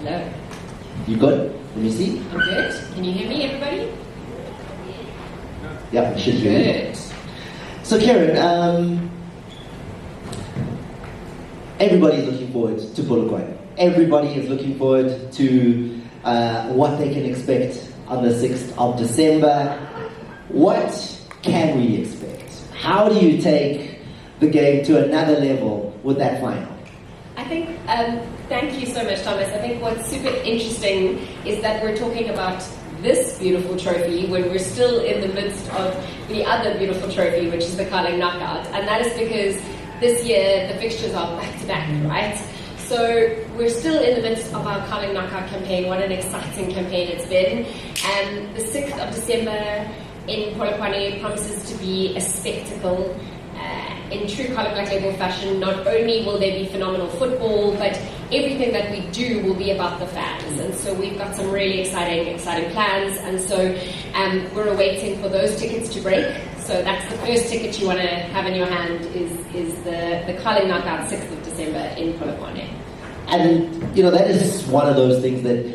Hello. You good? Let me see. I'm good. Can you hear me, everybody? Yeah, we should hear you. Good. So Kerryn, everybody's looking forward to Polokwane. Everybody is looking forward to what they can expect on the 6th of December. What can we expect? How do you take the game to another level with that final? I think, thank you so much, Thomas. I think what's super interesting is that we're talking about this beautiful trophy when we're still in the midst of the other beautiful trophy, which is the Carling Knockout. And that is because this year the fixtures are back-to-back, right? So we're still in the midst of our Carling Knockout campaign. What an exciting campaign it's been. And the 6th of December in Polokwane promises to be a spectacle. In true Carling Black Label fashion, not only will there be phenomenal football, but everything that we do will be about the fans. And so we've got some really exciting plans. And so we're awaiting for those tickets to break. So that's the first ticket you want to have in your hand is the Carling Knockout 6th of December in Polokwane. And, you know, that is one of those things that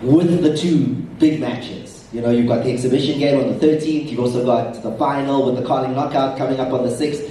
with the two big matches, you know, you've got the exhibition game on the 13th, you've also got the final with the Carling Knockout coming up on the 6th.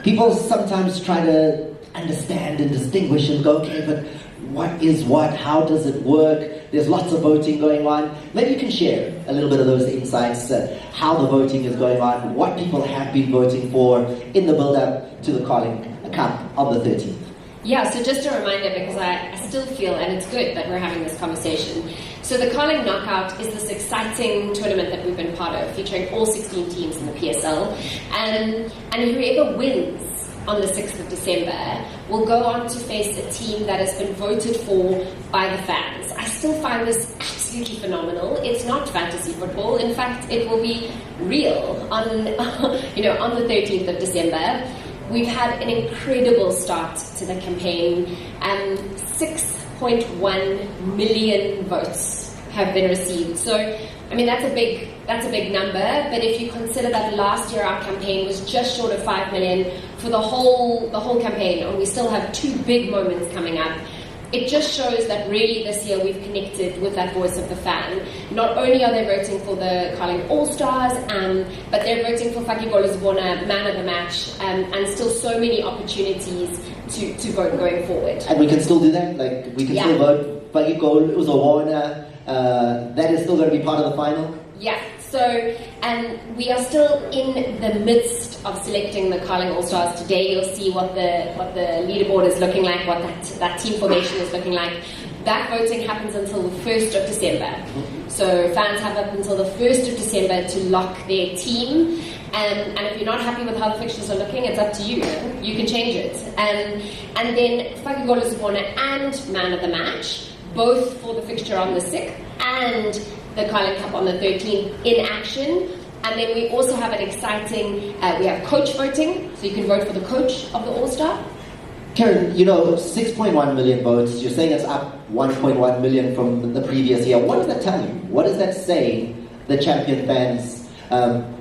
People sometimes try to understand and distinguish and go, okay, but what is what? How does it work? There's lots of voting going on. Maybe you can share a little bit of those insights, how the voting is going on, what people have been voting for in the build-up to the Carling Cup on the 13th. Yeah, so just a reminder, because I still feel, and it's good that we're having this conversation. So the Carling Knockout is this exciting tournament that we've been part of, featuring all 16 teams in the PSL. And whoever wins on the 6th of December will go on to face a team that has been voted for by the fans. I still find this absolutely phenomenal. It's not fantasy football. In fact, it will be real on the 13th of December. We've had an incredible start to the campaign. 6.1 million votes have been received. So, I mean, that's a big number. But if you consider that last year our campaign was just short of 5 million for the whole campaign, and we still have two big moments coming up. It just shows that really this year we've connected with that voice of the fan. Not only are they voting for the Carling All-Stars, but they're voting for Fakigolo Zibona, man of the match, and still so many opportunities to vote going forward. And we can still do that? Like, we can still vote Fakigolo Zibona, that is still going to be part of the final? Yeah. So, we are still in the midst of selecting the Carling All-Stars. Today you'll see what the leaderboard is looking like, what that team formation is looking like. That voting happens until the 1st of December. So fans have up until the 1st of December to lock their team. And if you're not happy with how the fixtures are looking, it's up to you. You can change it. And then Fakigolo Zibona and Man of the Match, both for the fixture on the 6th and the Carling Cup on the 13th in action. And then we also have an exciting, we have coach voting, so you can vote for the coach of the All-Star. Kerryn, 6.1 million votes, you're saying it's up 1.1 million from the previous year. What does that tell you? What does that say, the champion fans?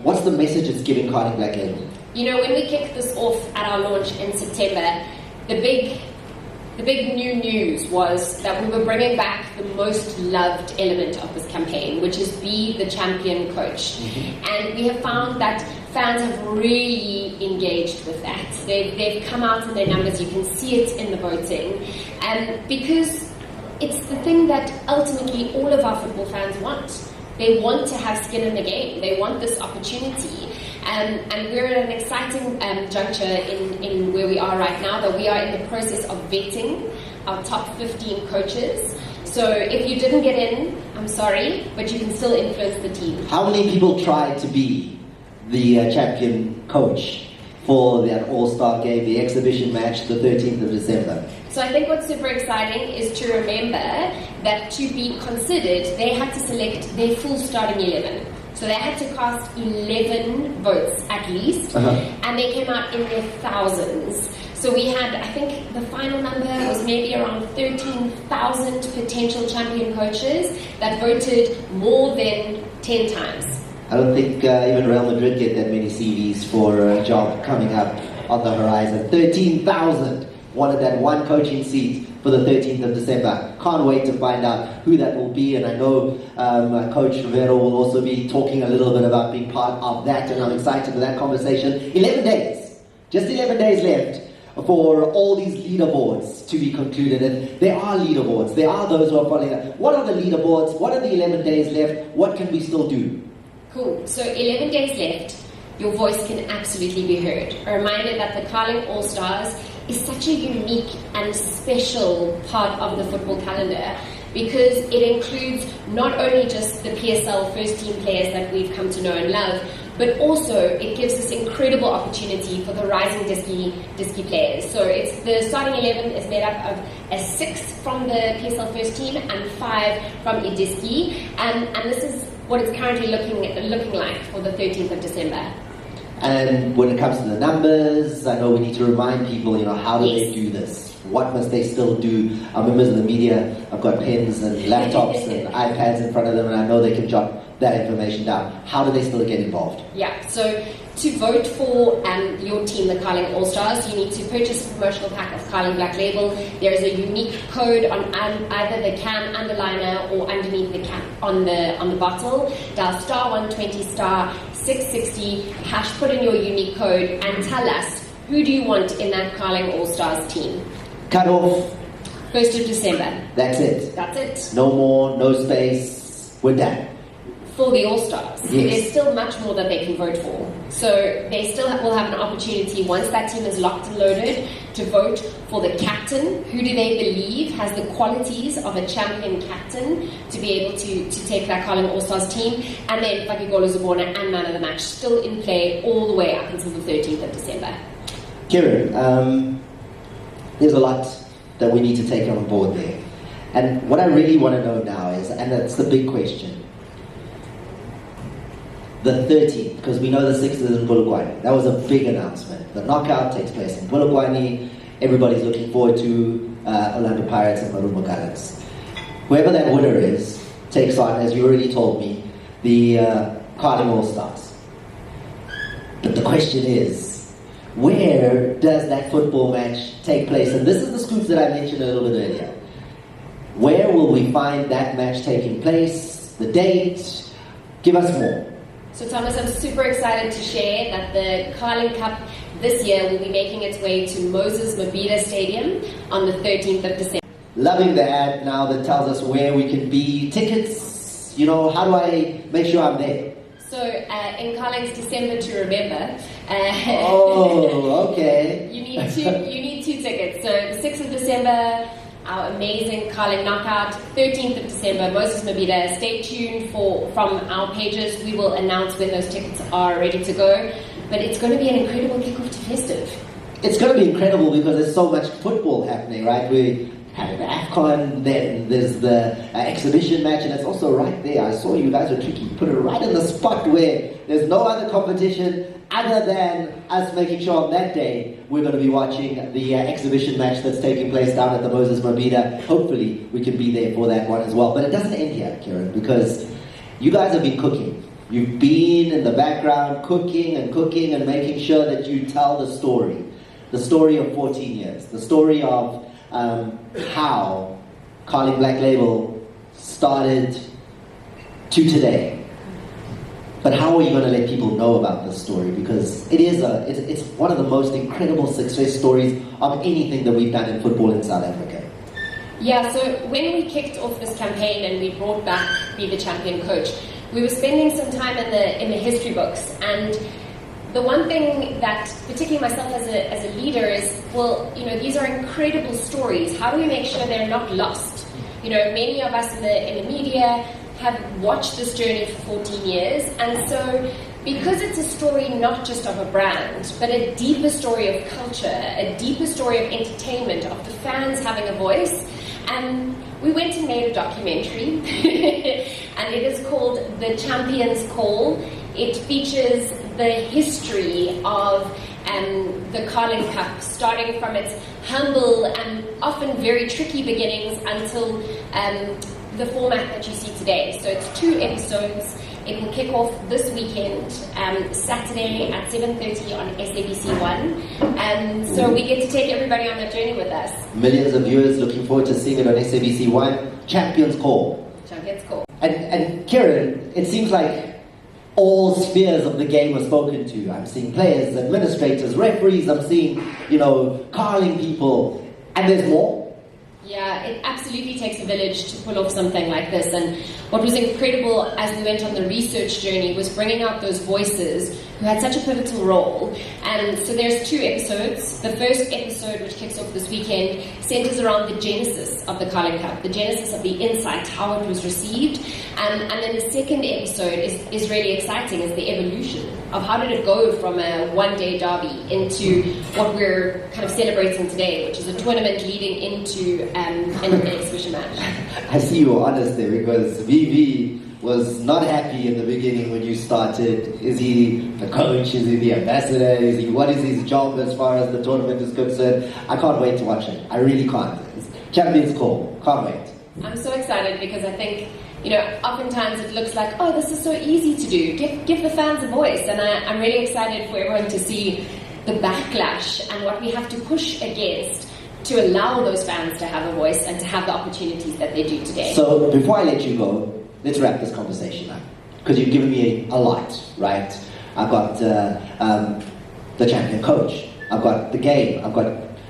What's the message it's giving Carling Black Label? When we kicked this off at our launch in September, the big new news was that we were bringing back the most loved element of this campaign, which is be the champion coach. And we have found that fans have really engaged with that. They've come out in their numbers, you can see it in the voting. Because it's the thing that ultimately all of our football fans want. They want to have skin in the game. They want this opportunity. And we're at an exciting juncture in where we are right now, that we are in the process of vetting our top 15 coaches. So if you didn't get in, I'm sorry, but you can still influence the team. How many people tried to be the champion coach for that All-Star game, the exhibition match, the 13th of December? So I think what's super exciting is to remember that to be considered, they had to select their full starting 11. So they had to cast 11 votes at least, and they came out in their thousands. So we had, I think the final number was maybe around 13,000 potential champion coaches that voted more than 10 times. I don't think even Real Madrid get that many CVs for a job coming up on the horizon. 13,000 wanted that one coaching seat for the 13th of December. Can't wait to find out who that will be, and I know Coach Riveiro will also be talking a little bit about being part of that, and I'm excited for that conversation. 11 days, just 11 days left for all these leaderboards to be concluded, and there are leaderboards, there are those who are following that. What are the leaderboards? What are the 11 days left? What can we still do? Cool, so 11 days left. Your voice can absolutely be heard. A reminder that the Carling All-Stars is such a unique and special part of the football calendar because it includes not only just the PSL first team players that we've come to know and love, but also it gives this incredible opportunity for the rising Diski players. So it's the starting 11 is made up of a 6 from the PSL first team and 5 from a Diski, and this is what it's currently looking like for the 13th of December. And when it comes to the numbers, I know we need to remind people, how do they do this? What must they still do? Our members of the media have got pens and laptops and iPads in front of them, and I know they can jot that information down. How do they still get involved? Yeah, so to vote for your team, the Carling All-Stars, you need to purchase a promotional pack of Carling Black Label. There is a unique code on either the can underliner or underneath the cap on the bottle. Dial star 120 star 660, # put in your unique code and tell us who do you want in that Carling All-Stars team. Cut off 1st of December. That's it. That's it. No more, no space. We're done. For the All-Stars. Yes. There's still much more that they can vote for. So they still will have an opportunity, once that team is locked and loaded, to vote for the captain. Who do they believe has the qualities of a champion captain to be able to take that Carling All-Stars team? And then Fakigolo Zubona and man of the match still in play all the way up until the 13th of December. Kerryn, there's a lot that we need to take on board there. And what I really want to know now is, and that's the big question, the 13th, because we know the 6th is in Polokwane. That was a big announcement. The knockout takes place in Polokwane. Everybody's looking forward to Orlando Pirates and Marumo Gallants. Whoever that winner is takes on, as you already told me, the Carling All-Stars. But the question is, where does that football match take place? And this is the scoops that I mentioned a little bit earlier. Where will we find that match taking place? The date? Give us more. So Thomas, I'm super excited to share that the Carling Cup this year will be making its way to Moses Mabhida Stadium on the 13th of December. Loving the ad now that tells us where we can be. Tickets, how do I make sure I'm there? So in Carling's December to remember. Oh, okay. You need two tickets. So the 6th of December, our amazing Carling knockout. 13th of December, Moses Mabhida. Stay tuned from our pages. We will announce when those tickets are ready to go. But it's going to be an incredible kickoff to festive. It's going to be incredible because there's so much football happening, right? We have AFCON, then there's the exhibition match, and it's also right there. I saw you guys were tricky. Put it right in the spot where there's no other competition other than us making sure on that day we're going to be watching the exhibition match that's taking place down at the Moses Mabhida. Hopefully we can be there for that one as well. But it doesn't end here, Kerryn, because you guys have been cooking. You've been in the background cooking and making sure that you tell the story. The story of 14 years. The story of how Carling Black Label started to today. But how are you going to let people know about this story? Because it's one of the most incredible success stories of anything that we've done in football in South Africa. Yeah, so when we kicked off this campaign and we brought back Be the Champion Coach, we were spending some time in the history books, and the one thing that, particularly myself as a leader, is, these are incredible stories. How do we make sure they're not lost? Many of us in the media have watched this journey for 14 years, and so because it's a story not just of a brand, but a deeper story of culture, a deeper story of entertainment, of the fans having a voice, we went and made a documentary, and it is called The Champion's Call. It features the history of the Carling Cup, starting from its humble and often very tricky beginnings until the format that you see today. So it's 2 episodes. It will kick off this weekend, Saturday at 7:30 on SABC1. And so we get to take everybody on that journey with us. Millions of viewers looking forward to seeing it on SABC1. Champions Call. Champions Call. And Kerryn, it seems like all spheres of the game are spoken to. I'm seeing players, administrators, referees, I'm seeing, carling people, and there's more. Yeah, it absolutely takes a village to pull off something like this. And what was incredible as we went on the research journey was bringing out those voices who had such a pivotal role. And so there's 2 episodes. The first episode, which kicks off this weekend, centers around the genesis of the Carling Cup, the genesis of the insight, how it was received. And then the second episode is really exciting, is the evolution of how did it go from a one-day derby into what we're kind of celebrating today, which is a tournament leading into an exhibition match. I see you were honest there, because VV was not happy in the beginning when you started. Is he the coach? Is he the ambassador? What is his job as far as the tournament is concerned? I can't wait to watch it. I really can't. It's Champions Call. Can't wait. I'm so excited because I think, oftentimes it looks like, oh, this is so easy to do. Give the fans a voice. And I'm really excited for everyone to see the backlash and what we have to push against to allow those fans to have a voice and to have the opportunities that they do today. So before I let you go, let's wrap this conversation up, because you've given me a lot, right? I've got the champion coach, I've got the game, I've got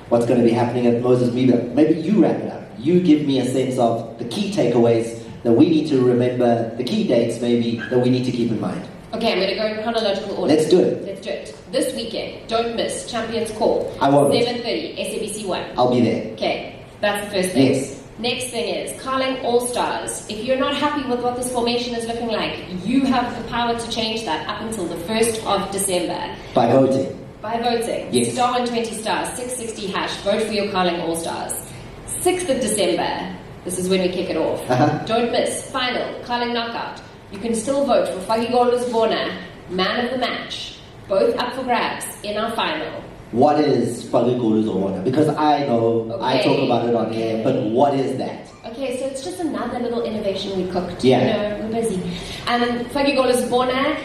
what's going to be happening at Moses Mabhida. Maybe you wrap it up. You give me a sense of the key takeaways that we need to remember, the key dates maybe that we need to keep in mind. Okay, I'm going to go in chronological order. Let's do it. Let's do it. This weekend, don't miss Champions Call. I won't. 7:30, SABC1. I'll be there. Okay, that's the first thing. Yes. Next thing is Carling All-Stars. If you're not happy with what this formation is looking like, you have the power to change that up until the 1st of December. By voting. By voting. Yes. Star 120 stars, 660 hash, vote for your Carling All-Stars. 6th of December, this is when we kick it off. Don't miss, final, Carling Knockout. You can still vote for Fagigolo Zibona, man of the match. Both up for grabs in our final. What is Fagigolo Zibona? Because I know, I talk about it on air, but what is that? Okay, so it's just another little innovation we cooked. Yeah. We're busy. And Fagigolo Zibona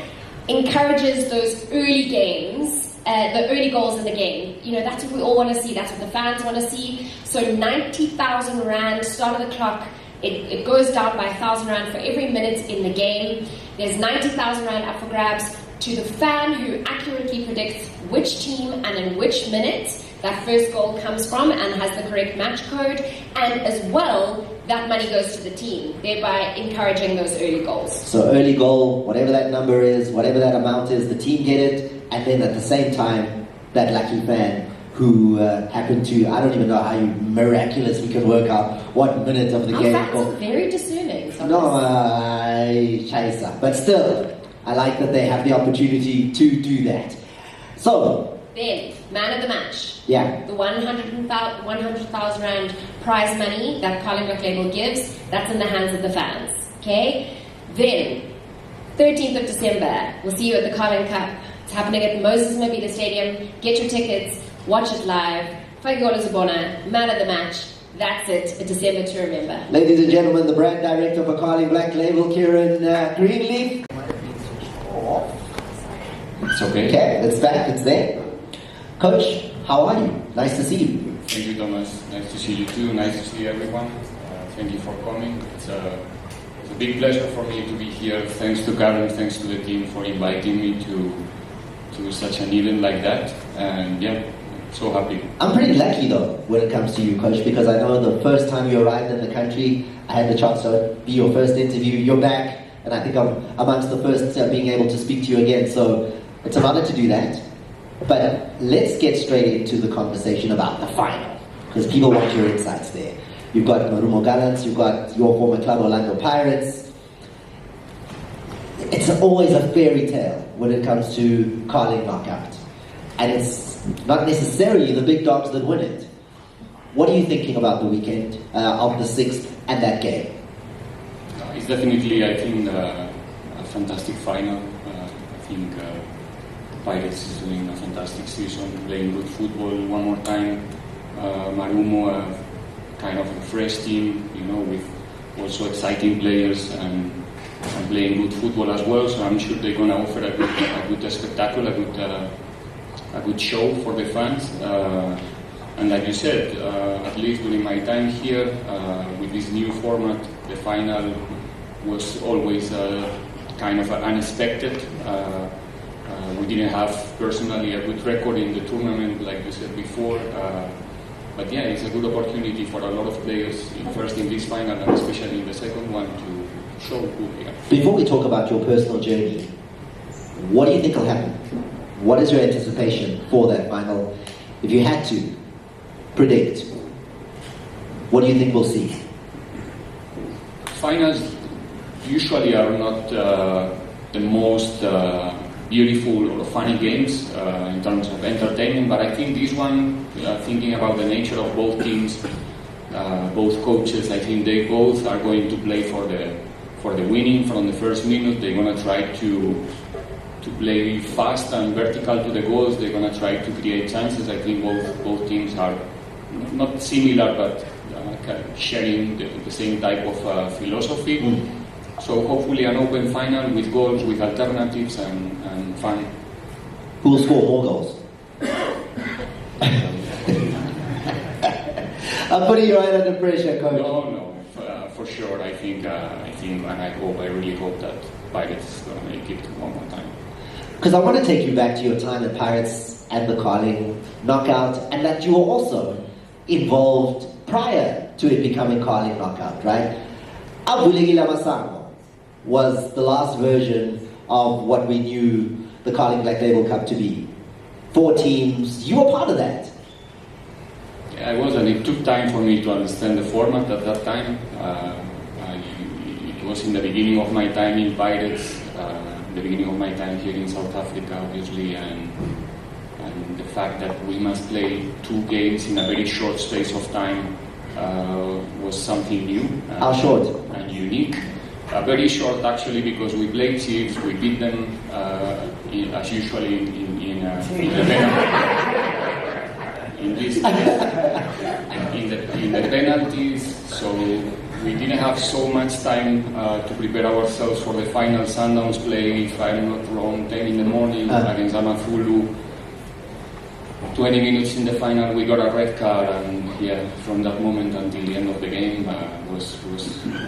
encourages those early games, the early goals in the game. That's what we all want to see. That's what the fans want to see. So 90,000 rand, start of the clock. It goes down by 1,000 rand for every minute in the game. There's 90,000 rand up for grabs to the fan who accurately predicts which team and in which minute that first goal comes from and has the correct match code. And as well, that money goes to the team, thereby encouraging those early goals. So early goal, whatever that number is, whatever that amount is, the team get it, and then at the same time, that lucky fan who happened to, I don't even know how you miraculously can work out what minute of the game. Our fans are very discerning. No, chaser. But still, I like that they have the opportunity to do that. So, then, man of the match. Yeah. The 100,000 rand prize money that Carling Black Label gives, that's in the hands of the fans. Okay? Then, 13th of December, we'll see you at the Carling Cup. It's happening at Moses Mabhida Stadium. Get your tickets, watch it live. Fagigolo Zibona, man of the match. That's it, a December to remember. Ladies and gentlemen, the brand director for Carling Black Label, Kerryn Greenleaf. It's okay. Okay, it's back, it's there. Coach, how are you? Nice to see you. Thank you, Thomas. Nice to see you too. Nice to see everyone. Thank you for coming. It's a big pleasure for me to be here. Thanks to Karen, thanks to the team for inviting me to such an event like that. And yeah, so happy. I'm pretty lucky though when it comes to you, Coach, because I know the first time you arrived in the country, I had the chance to be your first interview. You're back, and I think I'm amongst the first being able to speak to you again. So it's an honor to do that. But let's get straight into the conversation about the final, because people want your insights there. You've got Marumo Gallants, you've got your former club Orlando Pirates. It's always a fairy tale when it comes to Carling Knockout. And it's not necessarily the big dogs that win it. What are you thinking about the weekend of the 6th and that game? It's definitely, I think, a fantastic final. I think Pirates is doing a fantastic season, playing good football one more time. Marumo kind of a fresh team, with also exciting players and playing good football as well. So I'm sure they're going to offer a good spectacle, a good show for the fans. And like you said, at least during my time here, with this new format, the final was always kind of unexpected. We didn't have personally a good record in the tournament, like you said before. But yeah, it's a good opportunity for a lot of players, first in this final and especially in the second one, to show who they are. Before we talk about your personal journey, what do you think will happen? What is your anticipation for that final? If you had to predict, what do you think we'll see? Finals usually are not the most beautiful or funny games in terms of entertainment, but I think this one, thinking about the nature of both teams, both coaches, I think they both are going to play for the winning from the first minute. They're going to try to play fast and vertical to the goals. They're going to try to create chances. I think both teams are not similar, but sharing the same type of philosophy. So hopefully an open final with goals, with alternatives and fun. Who will score more goals? I'm putting you right under pressure, Coach. No, for sure. I think, and I really hope that Pirates is going to make it one more time. Because I want to take you back to your time at Pirates and the Carling knockout, and that you were also involved prior to it becoming Carling knockout, right? Abulegila Masango was the last version of what we knew the Carling Black Label Cup to be. 4 teams, you were part of that. Yeah, I was, and it took time for me to understand the format at that time. It was in the beginning of my time in Pirates, the beginning of my time here in South Africa, obviously, and the fact that we must play 2 games in a very short space of time was something new. How short? And unique. Very short, actually, because we played Chiefs, we beat them as usually in the penalties. So we didn't have so much time to prepare ourselves for the final. Sundowns play, if I'm not wrong, 10 in the morning against Amafulu. 20 minutes in the final, we got a red card, and yeah, from that moment until the end of the game was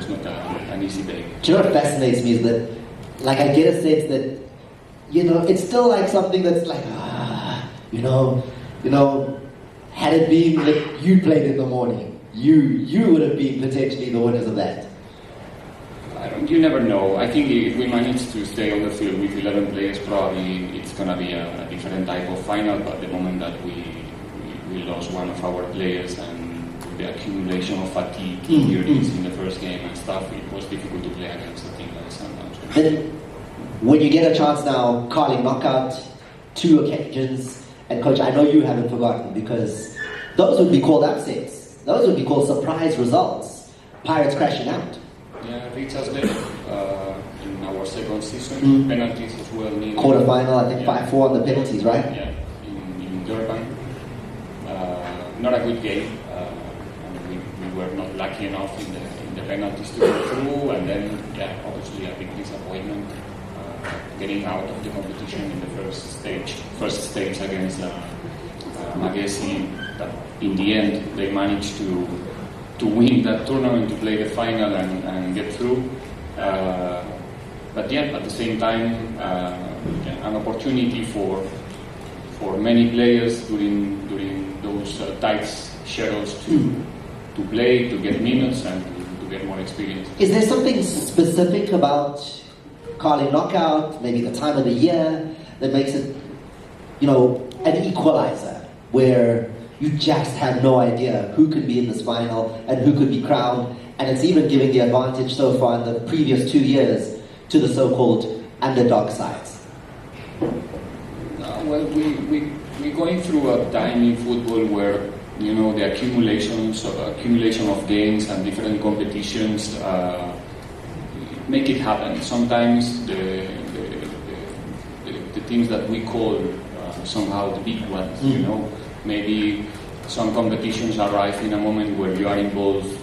not an easy day. Do you know what fascinates me is that, like, I get a sense that, it's still like something that's like, had it been that you played in the morning, you would have been potentially the winners of that. You never know. I think if we manage to stay on the field with 11 players, probably it's going to be a different type of final. But the moment that we lost one of our players and the accumulation of fatigue, injuries in the first game and stuff, it was difficult to play against a team like Sundowns. Then, when you get a chance now, Carling knockout, 2 occasions, and Coach, I know you haven't forgotten, because those would be called upsets. Those would be called surprise results. Pirates crashing out. Yeah, Richards left in our second season. Penalties as well. Quarterfinal, I think 5-4 on the penalties, right? Yeah, in Durban. Not a good game. We were not lucky enough in the penalties to go through, and then obviously a big disappointment getting out of the competition in the first stage against Magesi. But in the end, they managed to win that tournament, to play the final and get through. But yeah, at the same time, an opportunity for many players during those tight schedules to play, to get minutes and to get more experience. Is there something specific about Carling knockout, maybe the time of the year, that makes it, an equalizer, where you just have no idea who could be in this final and who could be crowned, and it's even giving the advantage so far in the previous 2 years to the so-called underdog sides? Well, we're going through a time in football where the accumulation of games and different competitions make it happen. Sometimes the teams that we call somehow the big ones, maybe some competitions arrive in a moment where you are involved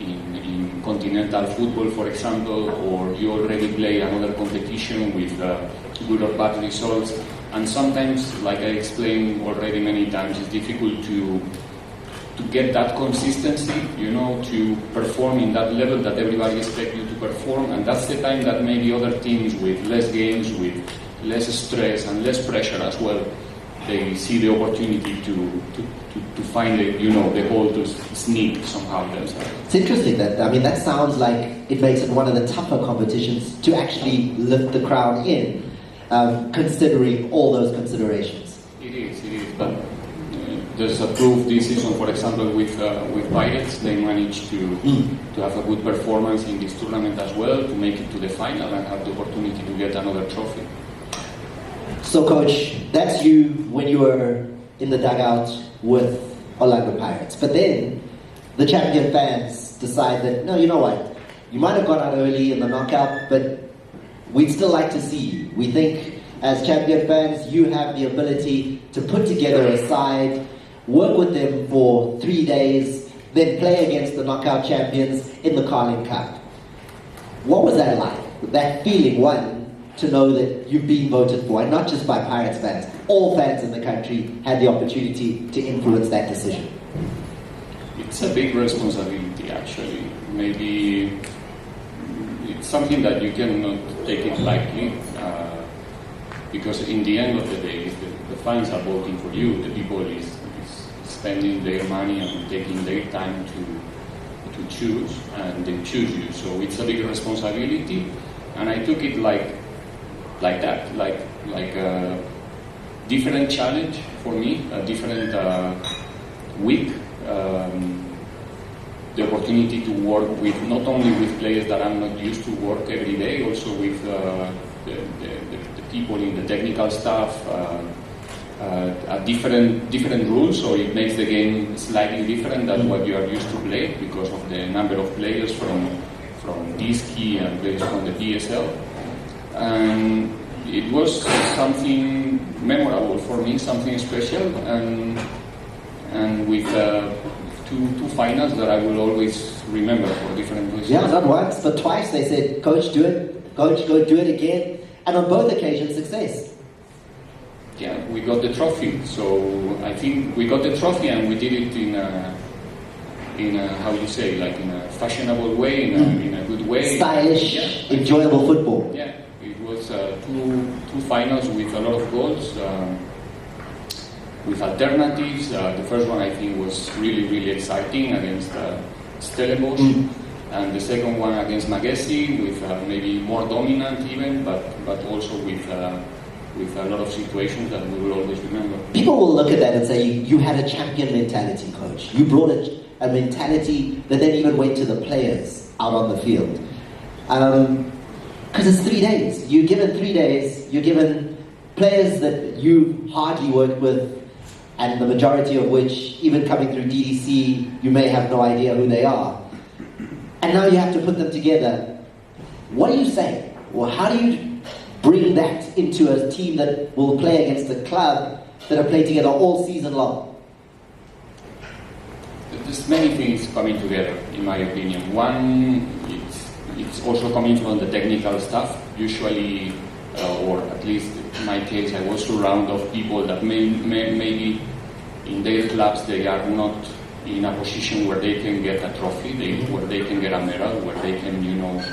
in continental football, for example, or you already play another competition with good or bad results. And sometimes, like I explained already many times, it's difficult to get that consistency, to perform in that level that everybody expects you to perform. And that's the time that maybe other teams with less games, with less stress and less pressure as well, they see the opportunity to find the hole to sneak somehow themselves. It's interesting that sounds like it makes it one of the tougher competitions to actually lift the crown in, considering all those considerations. It is, but there's a proof this season, for example, with Pirates, they managed to have a good performance in this tournament as well, to make it to the final and have the opportunity to get another trophy. So, Coach, that's you when you were in the dugout with Orlando Pirates. But then the champion fans decide that, no, you know what? You might have got out early in the knockout, but we'd still like to see you. We think, as champion fans, you have the ability to put together a side, work with them for 3 days, then play against the knockout champions in the Carling Cup. What was that like? That feeling, one, to know that you've been voted for, and not just by Pirates fans, all fans in the country had the opportunity to influence that decision. It's a big responsibility, actually. Maybe it's something that you cannot take it lightly, because in the end of the day, the fans are voting for you. The people is spending their money and taking their time to choose, and they choose you. So it's a big responsibility, and I took it like that, like a different challenge for me, a different week. The opportunity to work with, not only with players that I'm not used to work every day, also with the people in the technical staff, different rules, so it makes the game slightly different than what you are used to play because of the number of players from Diski and players from the DSL. And it was something memorable for me, something special, and with two finals that I will always remember for different reasons. Yeah, not once, but twice they said, Coach, do it. Coach, go do it again. And on both occasions, success. Yeah, we got the trophy. So I think we got the trophy and we did it in a how you say, like in a fashionable way, in a good way. Stylish, yeah, enjoyable football. Yeah, it was two finals with a lot of goals. With alternatives. The first one I think was really exciting against Stellenbosch, and the second one against Magesi with maybe more dominant even, but also with a lot of situations that we will always remember. People will look at that and say you had a champion mentality, Coach. You brought a mentality that then even went to the players out on the field. Because it's 3 days. You're given 3 days. You're given players that you hardly worked with, and the majority of which, even coming through DDC, you may have no idea who they are. And now you have to put them together. What do you say? Well, how do you bring that into a team that will play against a club that have played together all season long? There's many things coming together, in my opinion. One, it's also coming from the technical stuff. Usually, or at least in my case, I was surrounded of people that maybe in their clubs they are not in a position where they can get a trophy, where they can get a medal, where they can,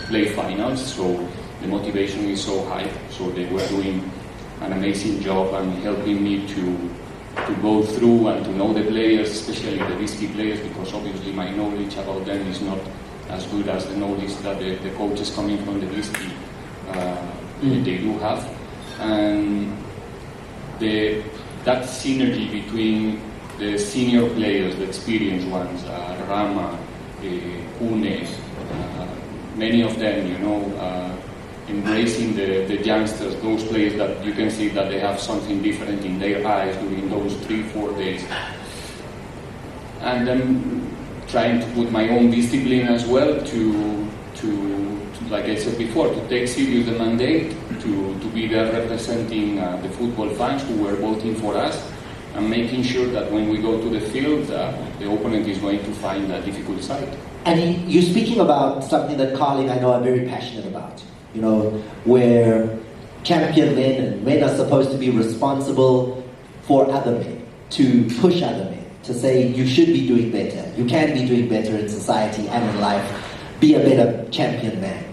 play finals. So the motivation is so high. So they were doing an amazing job and helping me to go through and to know the players, especially the Diski players, because obviously my knowledge about them is not as good as the knowledge that the coaches coming from the Diski they do have. And that synergy between the senior players, the experienced ones, Rama, Pune, many of them, embracing the youngsters, those players that you can see that they have something different in their eyes during those 3-4 days. And then trying to put my own discipline as well to like I said before, to take serious the mandate, to be there representing the football fans who were voting for us, and making sure that when we go to the field, the opponent is going to find a difficult side. And you're speaking about something that Carling, I know, are very passionate about. You know, where champion men and men are supposed to be responsible for other men, to push other men, to say you should be doing better, you can be doing better in society and in life, be a better champion man.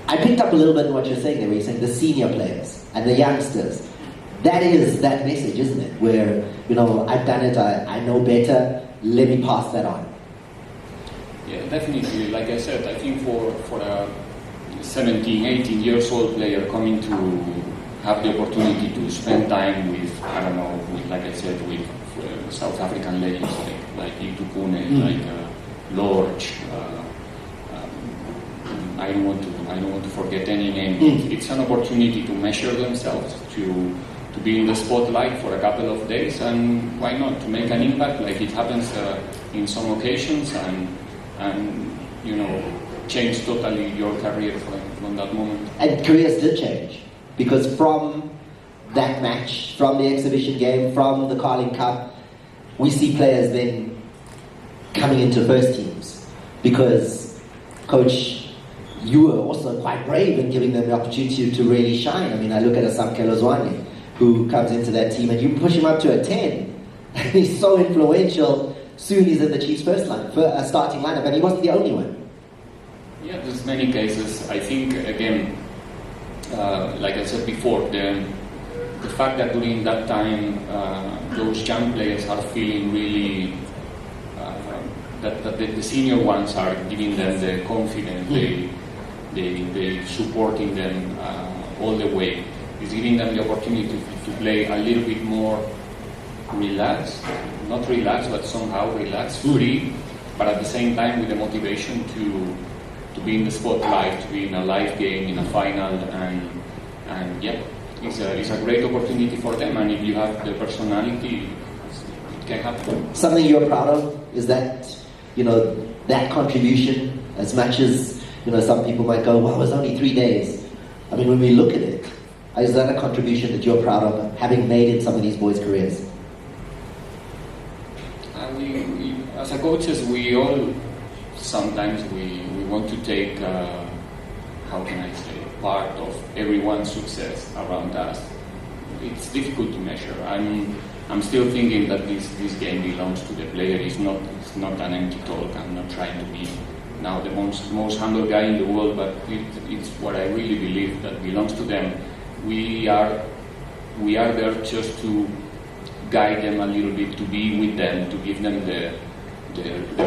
I picked up a little bit of what you're saying there, where you're saying the senior players and the youngsters. That is that message, isn't it? Where, you know, I've done it, I know better, let me pass that on. Yeah, definitely. Like I said, I think for a 17, 18 years old player coming to have the opportunity to spend time with, I don't know, with, like I said, with South African legends like Itukune, like Lorch, I don't want to forget any name. It's an opportunity to measure themselves, to be in the spotlight for a couple of days, and why not to make an impact, like it happens in some occasions, and you know, change totally your career from that moment. And careers did change, because from that match, from the exhibition game, from the Carling Cup, we see players then coming into first teams, because Coach, you were also quite brave in giving them the opportunity to really shine. I mean, I look at a Samkelo Zwane, who comes into that team, and you push him up to a 10, and he's so influential. Soon he's in the Chiefs' first line, for a starting lineup, and he wasn't the only one. Yeah, there's many cases. I think, again, like I said before, the fact that during that time those young players are feeling really that the senior ones are giving them the confidence, they supporting them all the way. It's giving them the opportunity to play a little bit more relaxed, not relaxed, but somehow relaxed, free, but at the same time with the motivation to be in the spotlight, to be in a live game, in a final, and yeah, it's a great opportunity for them. And if you have the personality, it can happen. Something you're proud of is that, you know, that contribution. As much as, you know, some people might go, well, it was only 3 days. I mean, when we look at it, is that a contribution that you're proud of, having made in some of these boys' careers? As a coaches, we all sometimes we want to take, how can I say, part of everyone's success around us. It's difficult to measure. I'm still thinking that this game belongs to the player. It's not an empty talk. I'm not trying to be now the most humble guy in the world, but it's what I really believe that belongs to them. We are there just to guide them a little bit, to be with them, to give them the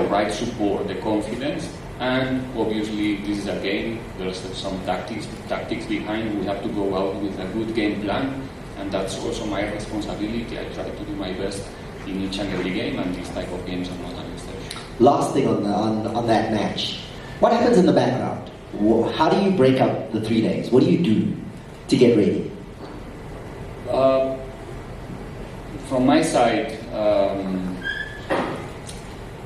right support, the confidence, and obviously this is a game. There's some tactics behind. We have to go out with a good game plan, and that's also my responsibility. I try to do my best in each and every game, and these type of games are not an exception. Last thing on that match, what happens in the background? How do you break up the 3 days? What do you do to get ready? From my side,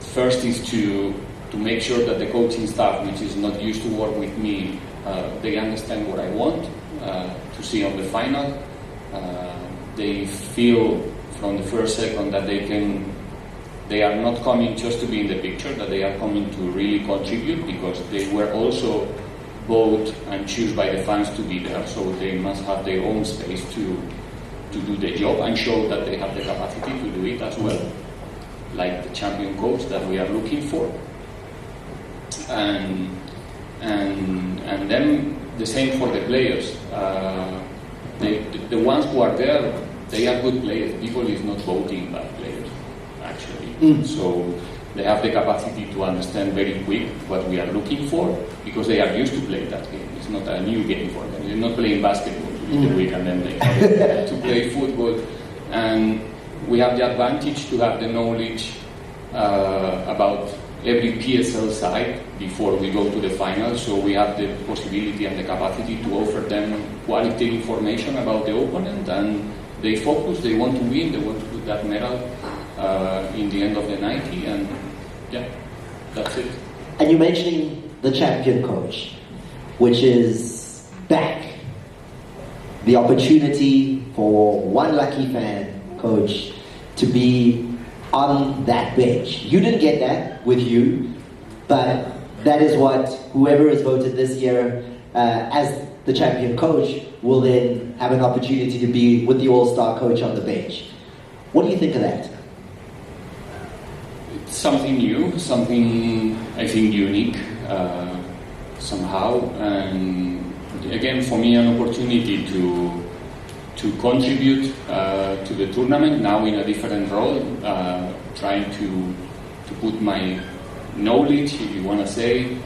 first is to make sure that the coaching staff, which is not used to work with me, they understand what I want to see on the final. They feel from the first second that they are not coming just to be in the picture, that they are coming to really contribute, because they were also voted and chosen by the fans to be there, so they must have their own space to do the job and show that they have the capacity to do it as well, like the champion coach that we are looking for. And then the same for the players. The ones who are there, they are good players. People is not voting bad players, actually. So they have the capacity to understand very quick what we are looking for, because they are used to play that game. It's not a new game for them. They're not playing basketball during the week and then they have to play football. And we have the advantage to have the knowledge about every PSL side before we go to the final, so we have the possibility and the capacity to offer them quality information about the opponent, and they focus, they want to win, they want to put that medal in the end of the 90, and yeah, that's it. And you're mentioning the champion coach, which is back. The opportunity for one lucky fan coach, to be on that bench. You didn't get that with you, but that is what whoever is voted this year as the champion coach will then have an opportunity to be with the all-star coach on the bench. What do you think of that? It's something new, something I think unique somehow, and again for me an opportunity to contribute to the tournament now in a different role, trying to put my knowledge, if you want to say,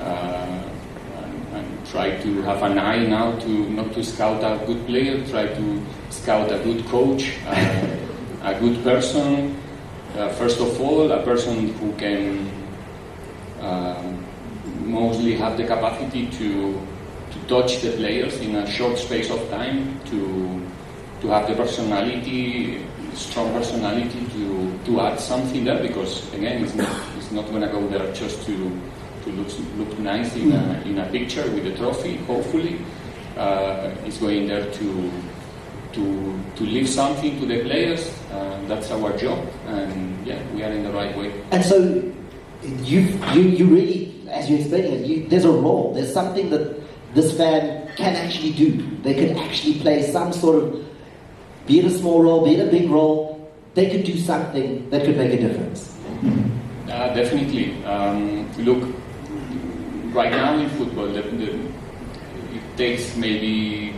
and try to have an eye now to not to scout a good player, try to scout a good coach, a good person. First of all, a person who can mostly have the capacity to touch the players in a short space of time, to have the personality, strong personality to add something there, because again it's not going to go there just to look nice in a picture with a trophy. Hopefully it's going there to leave something to the players. That's our job, and yeah, we are in the right way. And so you really, as you're explaining it, there's a role, there's something that this fan can actually do. They can actually play some sort of, be it a small role, be it a big role, they could do something that could make a difference. Definitely. Look, right now in football, it takes maybe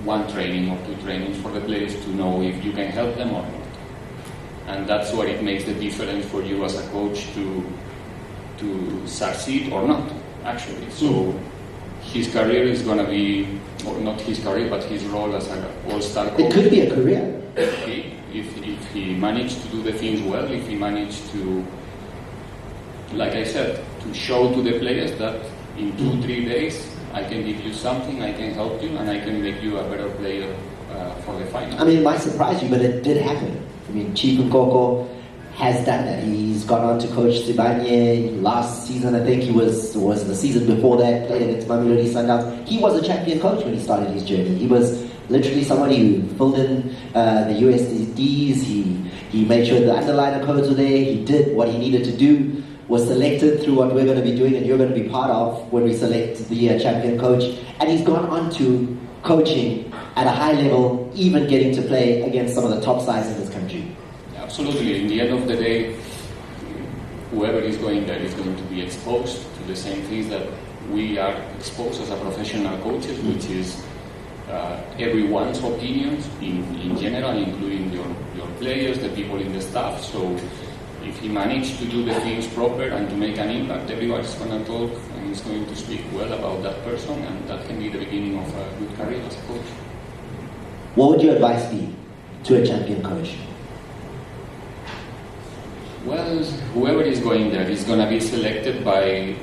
one training or two trainings for the players to know if you can help them or not. And that's what it makes the difference for you as a coach to succeed or not, actually. So his career is going to be, or not his career, but his role as an all-star coach. It could be a career. If he managed to do the things well, if he managed to, like I said, to show to the players that in 2-3 days I can give you something, I can help you, and I can make you a better player for the final. I mean, it might surprise you, but it did happen. I mean, Chief Nkoko has done that. He's gone on to coach Sibanye last season. I think he was the season before that, played against Mamelodi Sundowns. He was a champion coach when he started his journey. He was literally somebody who filled in the USDs. He made sure the underliner codes were there. He did what he needed to do, was selected through what we're going to be doing and you're going to be part of when we select the champion coach. And he's gone on to coaching at a high level, even getting to play against some of the top sides in this country. Absolutely. In the end of the day, whoever is going there is going to be exposed to the same things that we are exposed as a professional coaches, which is everyone's opinions in general, including your players, the people in the staff. So if he managed to do the things proper and to make an impact, everybody's going to talk and is going to speak well about that person, and that can be the beginning of a good career as a coach. What would your advice be to a champion coach? Well, whoever is going there is going to be selected by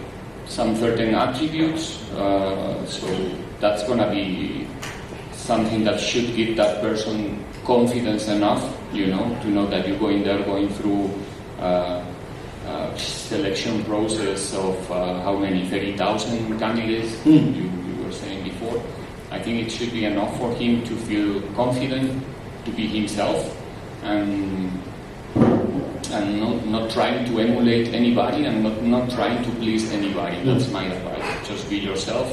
some certain attributes, so that's going to be something that should give that person confidence enough, to know that you're going there, going through selection process of how many, 30,000 candidates you were saying before. I think it should be enough for him to feel confident, to be himself, and not trying to emulate anybody, and not trying to please anybody. That's my advice. Just be yourself,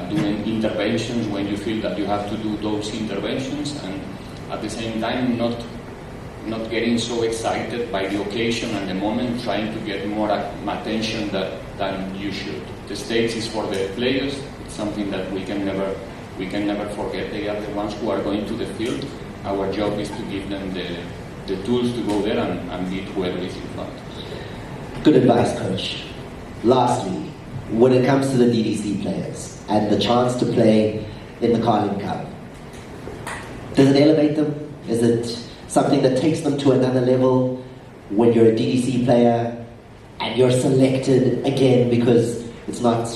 doing interventions when you feel that you have to do those interventions, and at the same time not getting so excited by the occasion and the moment, trying to get more attention than you should. The stage is for the players. It's something that we can never forget. They are the ones who are going to the field. Our job is to give them the tools to go there and beat whoever is in front. Good advice, Coach. Lastly, when it comes to the DDC players and the chance to play in the Carling Cup, does it elevate them? Is it something that takes them to another level when you're a DDC player and you're selected again, because it's not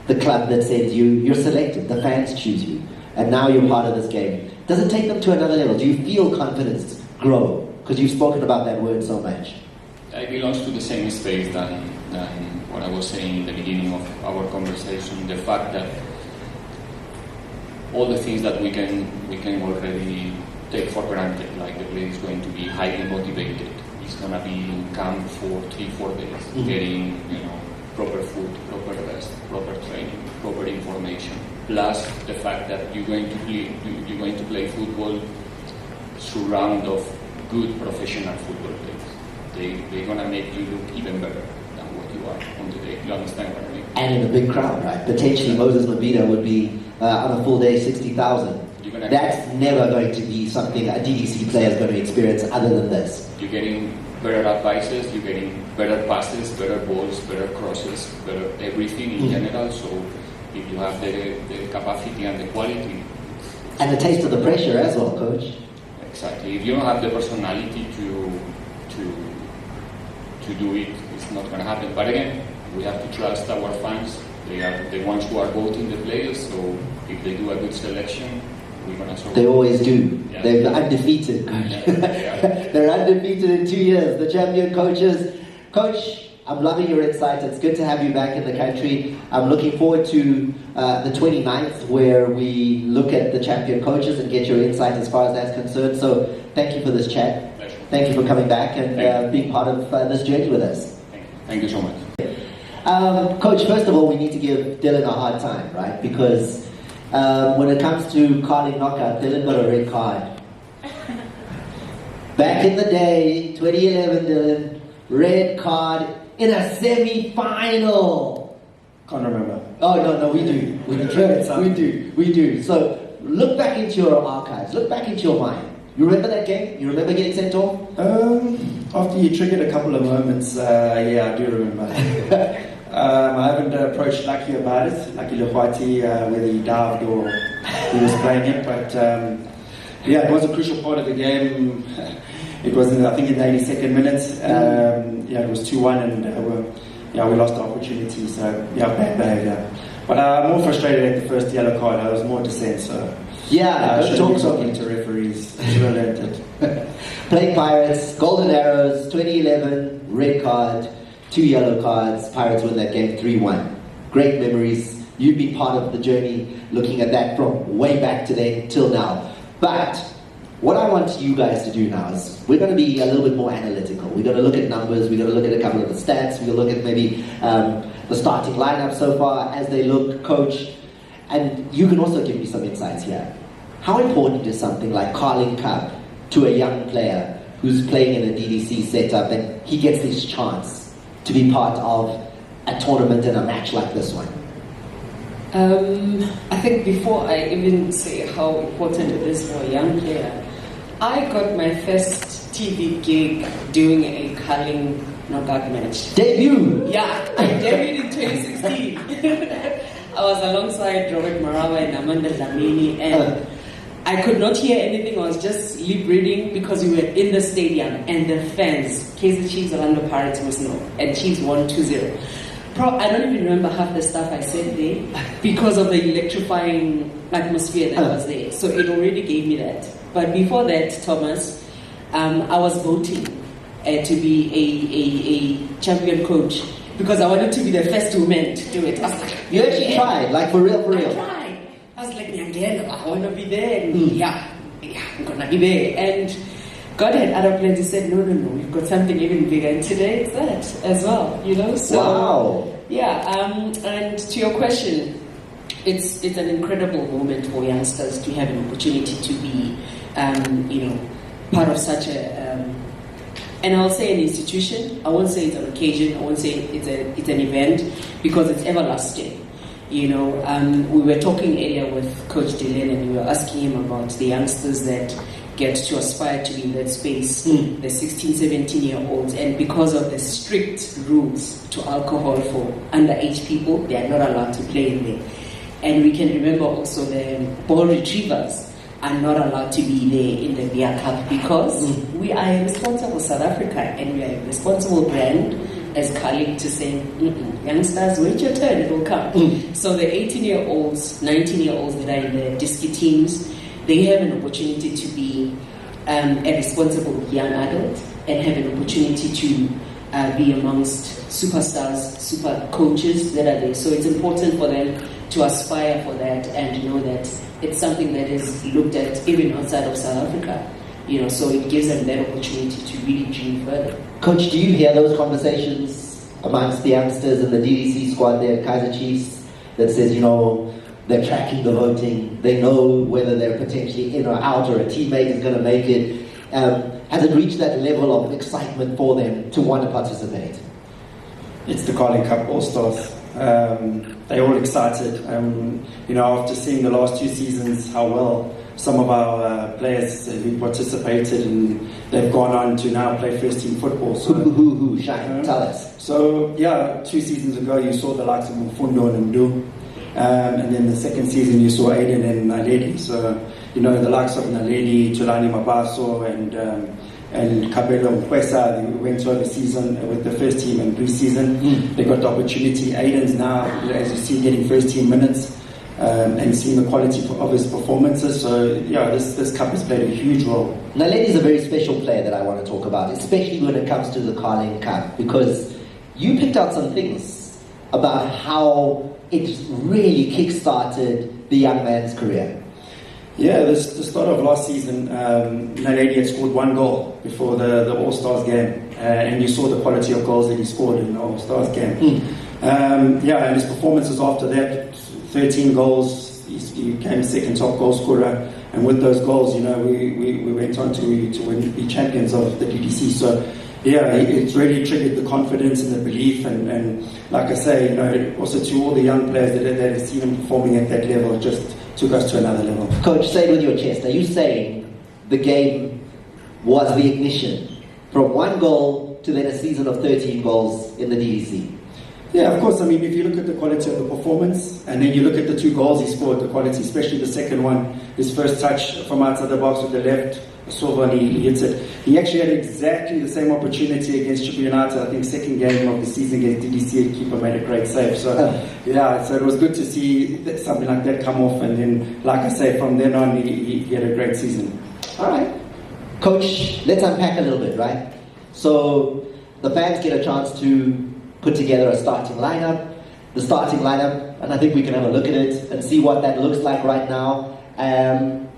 the club that sends you, you're selected, the fans choose you, and now you're part of this game. Does it take them to another level? Do you feel confidence grow? Because you've spoken about that word so much. It belongs to the same space than what I was saying in the beginning of our conversation. The fact that all the things that we can already take for granted. Like the player is going to be highly motivated. He's going to be in camp for 3-4 days, getting proper food, proper rest, proper training, proper information. Plus the fact that you're going to play football surrounded of good professional football players. They're going to make you look even better than what you are on the day. You understand what I mean? And in a big crowd, right? Potentially Moses Mabhida would be on a full day 60,000. That's never going to be something a DDC player is going to experience other than this. You're getting better advices, you're getting better passes, better balls, better crosses, better everything in general. So if you have the capacity and the quality. And the taste of the pressure as well, coach. Exactly. If you don't have the personality to do it, it's not going to happen. But again, we have to trust our fans. They are the ones who are voting the players. So if they do a good selection, we're going to survive. They always do. Yeah. They're undefeated. Yeah, They're undefeated in 2 years. The champion coaches. Coach, I'm loving your insights. It's good to have you back in the country. I'm looking forward to the 29th, where we look at the champion coaches and get your insight as far as that's concerned. So thank you for this chat. Pleasure. Thank you for coming back and being part of this journey with us. Thank you so much. Coach, first of all, we need to give Dillon a hard time, right? Because when it comes to calling knockout, Dillon got a red card. Back in the day, 2011, Dillon, red card in a semi-final. Can't remember. Oh, no, we do. We do. So, look back into your archives. Look back into your mind. You remember that game? You remember getting sent off? After you triggered a couple of moments, yeah, I do remember. I haven't approached Lucky about it, Lucky Lekwati, whether he dived or he was playing it, but yeah, it was a crucial part of the game. It was, I think, in the 82nd minute. Yeah, it was 2-1, and we lost the opportunity. So yeah, bad behaviour. But I'm more frustrated at the first yellow card. I was more dissent. So yeah, I should be talking to referees. Should have learned it. Playing Pirates, Golden Arrows, 2011, red card, 2 yellow cards. Pirates win that game 3-1. Great memories. You've been part of the journey, looking at that from way back to then till now. But what I want you guys to do now is we're going to be a little bit more analytical. We're going to look at numbers. We're going to look at a couple of the stats. We're going to look at maybe the starting lineup so far as they look, coach. And you can also give me some insights here. How important is something like Carling Cup to a young player who's playing in a DDC setup and he gets this chance to be part of a tournament and a match like this one? I think before I even say how important it is for a young player, I got my first TV gig doing a curling knockout match. Debut! Yeah, I debuted in 2016. I was alongside Robert Marawa and Amanda Dlamini, and I could not hear anything. I was just lip reading because we were in the stadium and the fans, Kaizer Chiefs, Orlando Pirates was no, and Chiefs won 2-0. I don't even remember half the stuff I said there because of the electrifying atmosphere that was there. So it already gave me that. But before that, Thomas, I was voting to be a champion coach because I wanted to be the first woman to do it. I was like, you actually tried, like for real? I tried. I was like, I want to be there. And yeah, I'm going to be there. And God had other plans. He said, no, we've got something even bigger. And today it's that as well, So, wow. Yeah, and to your question, it's an incredible moment for youngsters to have an opportunity to be, part of such a, and I'll say an institution. I won't say it's an occasion. I won't say it's an event because it's everlasting. We were talking earlier with Coach Dillon and we were asking him about the youngsters that get to aspire to be in that space, the 16, 17-year-olds, and because of the strict rules to alcohol for underage people, they are not allowed to play in there. And we can remember also the ball retrievers are not allowed to be there in the beer cup because we are a responsible South Africa and we are a responsible brand as colleague to say, youngsters, wait your turn, it will come. So the 18-year-olds, 19-year-olds that are in the Diski teams, they have an opportunity to be a responsible young adult and have an opportunity to be amongst superstars, super coaches that are there. So it's important for them to aspire for that and know that it's something that is looked at even outside of South Africa. So it gives them that opportunity to really dream further. Coach, do you hear those conversations amongst the youngsters in the DDC squad there at Kaizer Chiefs that says, they're tracking the voting, they know whether they're potentially in or out or a teammate is going to make it? Has it reached that level of excitement for them to want to participate? It's the Carling Cup All-Stars. They're all excited. After seeing the last 2 seasons, how well some of our players who participated and they've gone on to now play first-team football. So, who, Shine, tell us. So, 2 seasons ago you saw the likes of Mfundo and Mdu. And then the second season you saw Aiden and Naledi. So, the likes of Naledi, Tulani Mabaso and Kabelo Mkwesa, they went over the season with the first team in pre-season. They got the opportunity. Aiden's now, as you see, getting first team minutes and seeing the quality of his performances. So, this cup has played a huge role. Naledi is a very special player that I want to talk about, especially when it comes to the Carling Cup, because you picked out some things about how it really kick-started the young man's career. Yeah, the start of last season, Naledi had scored 1 goal before the All-Stars game, and you saw the quality of goals that he scored in the All-Stars game. And his performances after that, 13 goals, he became second top goal scorer, and with those goals, we went on to win, be champions of the DDC. So, it's really triggered the confidence and the belief, and like I say, also to all the young players that have seen him performing at that level, it just took us to another level. Coach, say it with your chest. Are you saying the game was the ignition from 1 goal to then a season of 13 goals in the DDC? Yeah, of course. I mean, if you look at the quality of the performance, and then you look at the 2 goals he scored, the quality, especially the second one, his first touch from outside the box with the left, Silva, he hits it. He actually had exactly the same opportunity against Chipa United. I think second game of the season against DDC, the keeper made a great save. So, so it was good to see something like that come off. And then, like I say, from then on, he had a great season. All right. Coach, let's unpack a little bit, right? So, the fans get a chance to put together a starting lineup. The starting lineup, and I think we can have a look at it and see what that looks like right now, and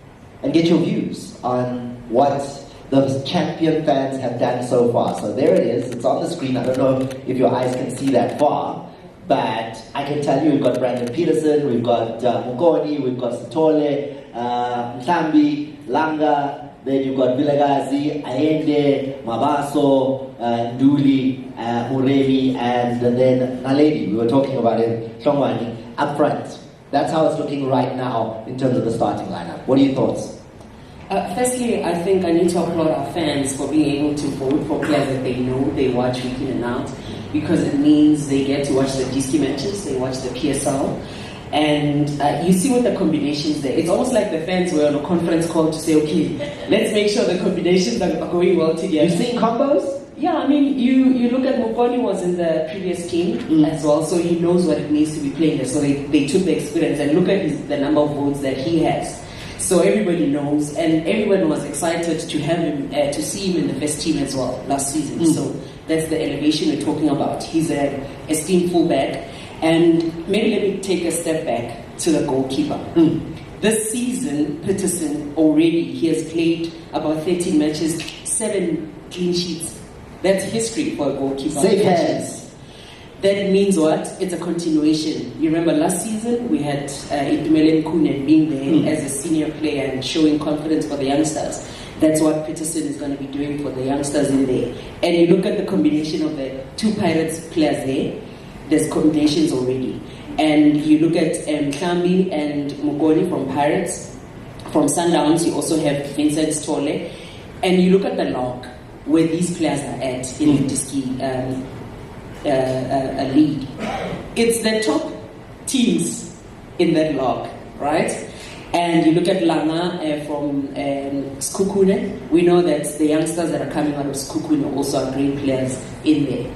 get your views on what the champion fans have done so far. So there it is, it's on the screen. I don't know if your eyes can see that far, but I can tell you we've got Brandon Peterson, we've got Mukoni, we've got Sitole, Mhlambi, Langa, then you've got Vilagazi, Aende, Mabaso, Nduli, Muremi, and then Naledi. We were talking about him, Shongwani, up front. That's how it's looking right now in terms of the starting lineup. What are your thoughts? Firstly, I think I need to applaud our fans for being able to vote for players that they know they watch week in and out, because it means they get to watch the Diski matches, they watch the PSL, and you see what the combinations there. It's almost like the fans were on a conference call to say, okay, let's make sure the combinations are going well together. You've seen combos? Yeah, I mean, you look at Mokoni was in the previous team as well, so he knows what it means to be playing there. So they took the experience, and look at the number of votes that he has. So everybody knows, and everyone was excited to have him, to see him in the first team as well last season. So that's the elevation we're talking about. He's an esteemed fullback, and maybe let me take a step back to the goalkeeper. This season, Peterson he has played about 13 matches, 7 clean sheets. That's history for a goalkeeper. Safe hands. That means what? It's a continuation. You remember last season we had Ipimele Kunen being there as a senior player and showing confidence for the youngsters. That's what Peterson is going to be doing for the youngsters in there. And you look at the combination of the 2 Pirates players there, there's combinations already. And you look at Mhlambi and Mugoni from Pirates. From Sundowns, you also have Vincent Stolle. And you look at the log where these players are at in the Diski league. It's the top teams in that log, right? And you look at Langa from Skukune. We know that the youngsters that are coming out of Skukune also are great players in there.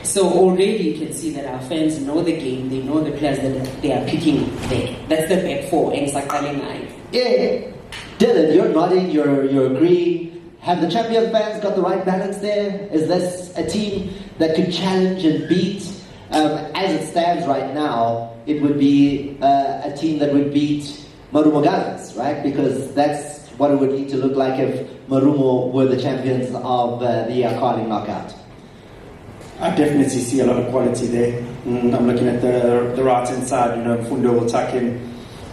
So already you can see that our fans know the game, they know the players that they are picking there. That's the back 4, and Sakale 9. Yeah. Dillon, you're nodding, you're agreeing. Have the champion fans got the right balance there? Is this a team that could challenge and beat? As it stands right now, it would be a team that would beat Marumo Gallants, right? Because that's what it would need to look like if Marumo were the champions of the Carling Knockout. I definitely see a lot of quality there. I'm looking at the right hand side. Fundo will tuck in.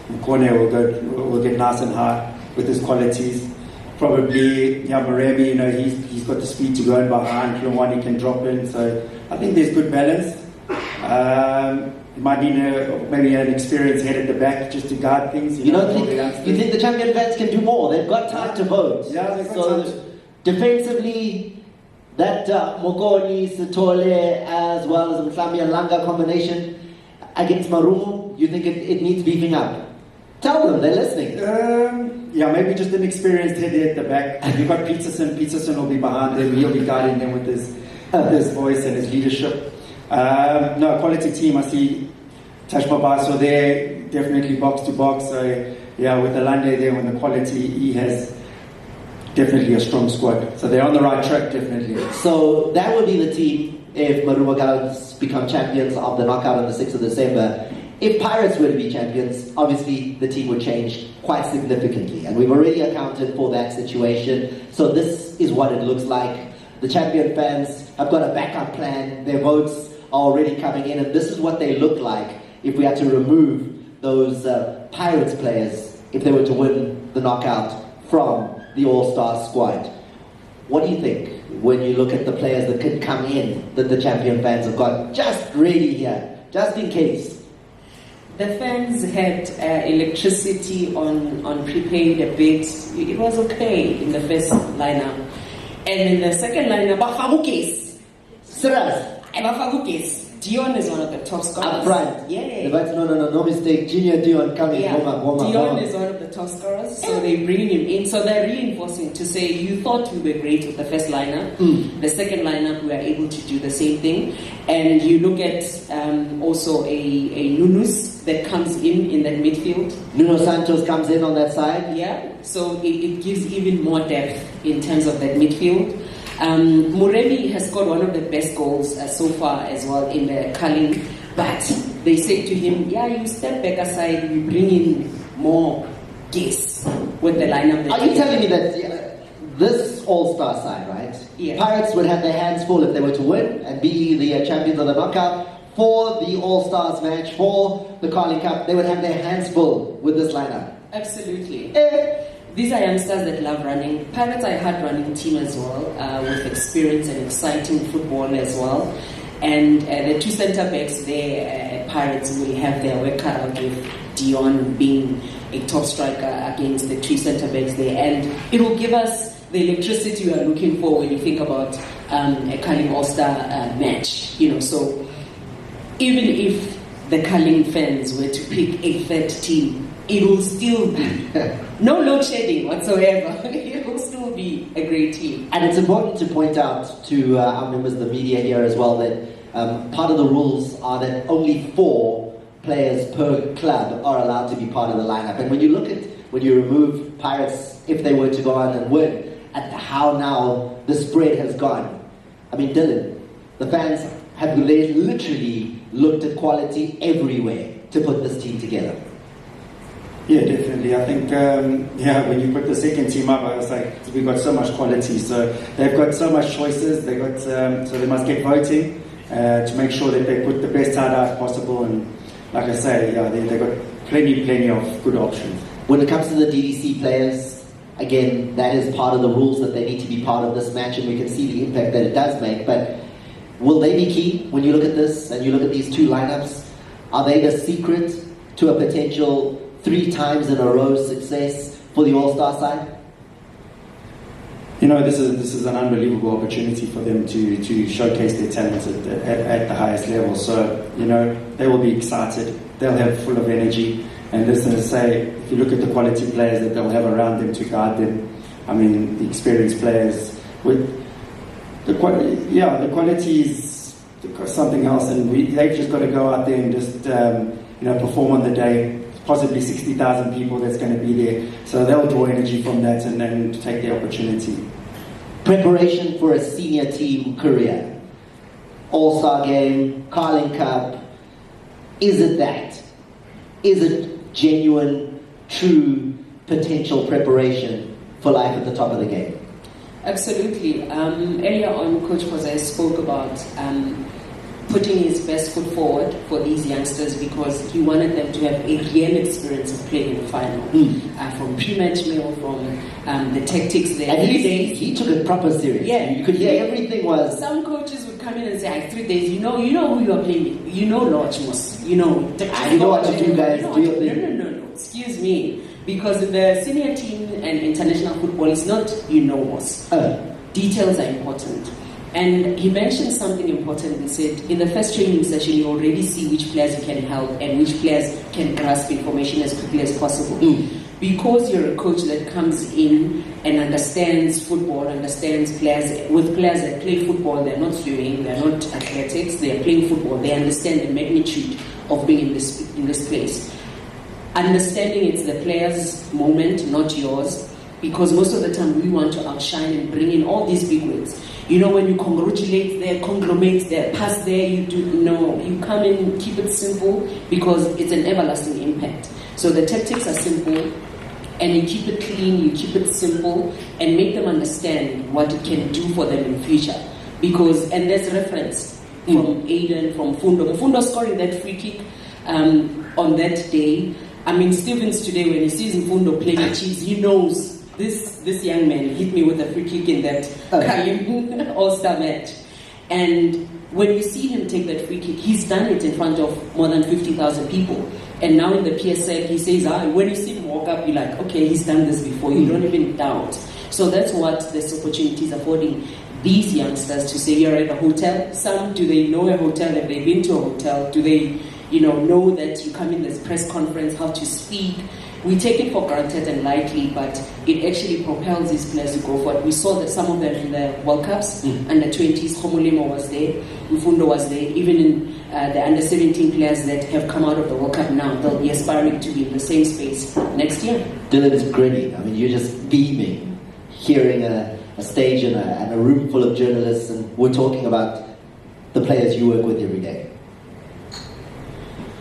Mkone will get nice and high with his qualities. Probably, Maremi, he's got the speed to go in behind. Polokwane can drop in. So I think there's good balance. You might need maybe an experienced head at the back just to guide things. You think the champion fans can do more? They've got time to vote. Yeah, they've got so time to. Defensively, that Mokoni, Sitole, as well as Mhlambi and Langa combination against Marumo, you think it needs beefing up? Tell them, they're listening. Maybe just an experienced head at the back. You've got Peterson. Peterson will be behind them. He'll be guiding them with his voice and his leadership. Quality team. I see Tash Mabaso there, definitely box to box. So with the Lande there on the quality, he has definitely a strong squad. So they're on the right track, definitely. So that would be the team if Marumo Gallants become champions of the knockout on the 6th of December. If Pirates were to be champions, obviously the team would change quite significantly. And we've already accounted for that situation. So this is what it looks like. The champion fans have got a backup plan. Their votes are already coming in. And this is what they look like if we had to remove those Pirates players, if they were to win the knockout from the All-Star squad. What do you think when you look at the players that could come in that the champion fans have got just ready here, just in case? The fans had electricity on prepaid a bit. It was okay in the first lineup. And in the second lineup, Bafagukes. Serious? Dion is one of the top scorers. Up front? Yeah. But no mistake. Junior Dion coming. Yeah. Boma. Dion is one of the top scorers, so they bring him in. So they're reinforcing to say, you thought we were great with the first lineup. The second lineup, we were able to do the same thing. And you look at also a Nunus that comes in that midfield. Nuno Santos comes in on that side. Yeah, so it gives even more depth in terms of that midfield. Muremi has scored one of the best goals so far as well in the Carling, but they say to him, you step back aside, you bring in more gas with the lineup. Are you telling me that this All-Star side, right? Yeah. Pirates would have their hands full if they were to win and be the champions of the knockout for the All-Stars match, for the Carling Cup. They would have their hands full with this lineup. Absolutely. These are youngsters that love running. Pirates are a hard-running team as well, with experience and exciting football as well. And the two centre-backs there, Pirates will have their work cut out with Dion being a top striker against the two centre-backs there. And it will give us the electricity we are looking for when you think about a Carling All-Star match. So even if the Carling fans were to pick a third team, it will still be no load shedding whatsoever. It will still be a great team. And it's important to point out to our members of the media here as well that part of the rules are that only 4 players per club are allowed to be part of the lineup. And when you remove Pirates, if they were to go on and win, at how now the spread has gone. I mean, Dylan, the fans have literally looked at quality everywhere to put this team together. Yeah, definitely. I think, when you put the second team up, I was like, we've got so much quality. So they've got so much choices. They got so they must get voting to make sure that they put the best side out possible. And like I say, they've got plenty of good options. When it comes to the DDC players, again, that is part of the rules that they need to be part of this match, and we can see the impact that it does make. But will they be key when you look at this and you look at these two lineups? Are they the secret to a potential 3 times in a row success for the All-Star side? This is an unbelievable opportunity for them to showcase their talents at the highest level. So, they will be excited. They'll have full of energy. And listen to say, if you look at the quality players that they'll have around them to guide them, I mean, the experienced players, with the quality is something else. And they've just got to go out there and just, perform on the day. Possibly 60,000 people that's going to be there. So they'll draw energy from that and then take the opportunity. Preparation for a senior team career. All-Star game, Carling Cup. Is it that? Is it genuine, true, potential preparation for life at the top of the game? Absolutely. Earlier on, Coach Jose spoke about putting his best foot forward for these youngsters because he wanted them to have a real experience of playing in the final. From pre-match meal, from the tactics there. And he took it proper serious. Yeah. You could hear everything was... Some coaches would come in and say, 3 days, you know who you are playing with. You know Lodge Moss. You know what to do, guys. Do your thing. No. Excuse me. Because the senior team and international football is not Moss. Details are important. And he mentioned something important. He said, in the first training session, you already see which players you can help and which players can grasp information as quickly as possible. Because you're a coach that comes in and understands football, understands players, with players that play football, they're not swimming, they're not athletics, they're playing football, they understand the magnitude of being in this place. Understanding it's the player's moment, not yours, because most of the time we want to outshine and bring in all these big words. When you congratulate there, conglomerates there, pass there, you come in, keep it simple because it's an everlasting impact. So the tactics are simple and you keep it clean, you keep it simple and make them understand what it can do for them in future. And there's reference from Aiden, from Fundo. Fundo scoring that free kick on that day. Stevens today, when he sees Fundo playing the Chiefs, he knows this young man hit me with a free kick in that Kalim All-Star match. And when you see him take that free kick, he's done it in front of more than 50,000 people. And now in the PSL, he says, when you see him walk up, you're like, okay, he's done this before. You don't even doubt. So that's what this opportunity is affording these youngsters to say, you're at a hotel. Some, do they know a hotel? Have they been to a hotel? Do they know that you come in this press conference, how to speak? We take it for granted and lightly, but it actually propels these players to go forward. We saw that some of them in the World Cups, under 20s, Homolemo was there, Mfundo was there, even in the under 17 players that have come out of the World Cup now, they'll be aspiring to be in the same space next year. Dillon is grinning. You're just beaming, hearing a stage and a room full of journalists, and we're talking about the players you work with every day.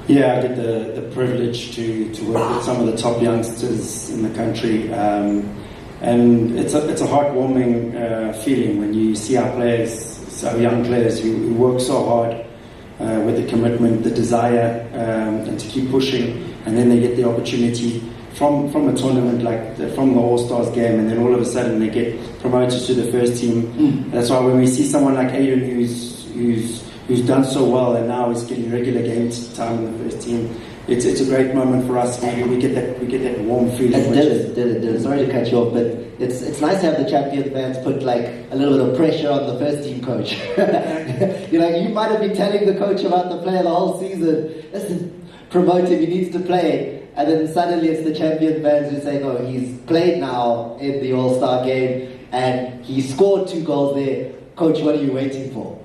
Yeah, I get the privilege to work with some of the top youngsters in the country, and it's a heartwarming feeling when you see our players, our young players who work so hard with the commitment, the desire, and to keep pushing, and then they get the opportunity from a tournament from the All-Stars game, and then all of a sudden they get promoted to the first team. That's why when we see someone like Aiden who's done so well and now is getting regular game time in the first team, it's a great moment for us. We get that warm feeling. Dillon, sorry to cut you off, but it's nice to have the champion fans put a little bit of pressure on the first team coach. You might have been telling the coach about the player the whole season. Listen, promote him, he needs to play. And then suddenly it's the champion fans who say, no, he's played now in the All-Star game and he scored 2 goals there. Coach, what are you waiting for?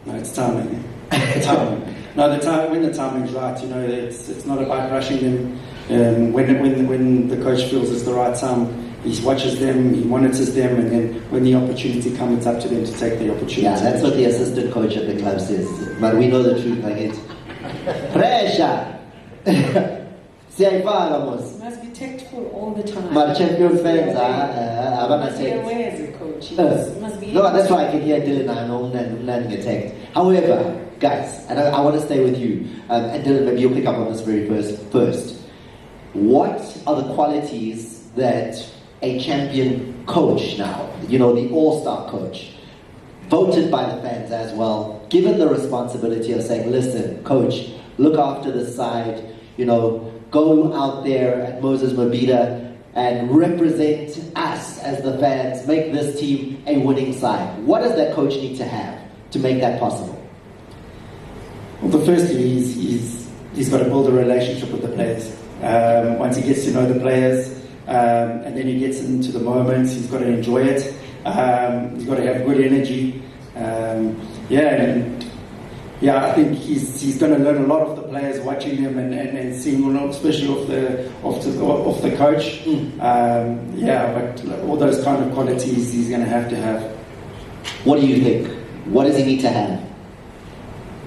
No, it's timing. Timing. No, when the timing's right, it's not about rushing them. When the coach feels it's the right time, he watches them, he monitors them, and then when the opportunity comes, it's up to them to take the opportunity. Yeah, that's what the assistant coach at the club says. But we know the truth, it. Pressure! Must be tactful all the time. But champion fans must be aware as a coach. Must be. No, that's why I can hear Dillon and learning attacked. However, guys, and I want to stay with you, and Dillon, maybe you'll pick up on this very first. What are the qualities that a champion coach now, the all-star coach, voted by the fans as well, given the responsibility of saying, listen, coach, look after the side, go out there at Moses Mabhida and represent us as the fans, make this team a winning side. What does that coach need to have to make that possible? Well, the first thing is he's got to build a relationship with the players. Once he gets to know the players, and then he gets into the moments, he's got to enjoy it. He's got to have good energy. I think he's going to learn a lot of the players, watching them and seeing, especially off the coach. But all those kind of qualities he's going to have. What do you think? What does he need to have?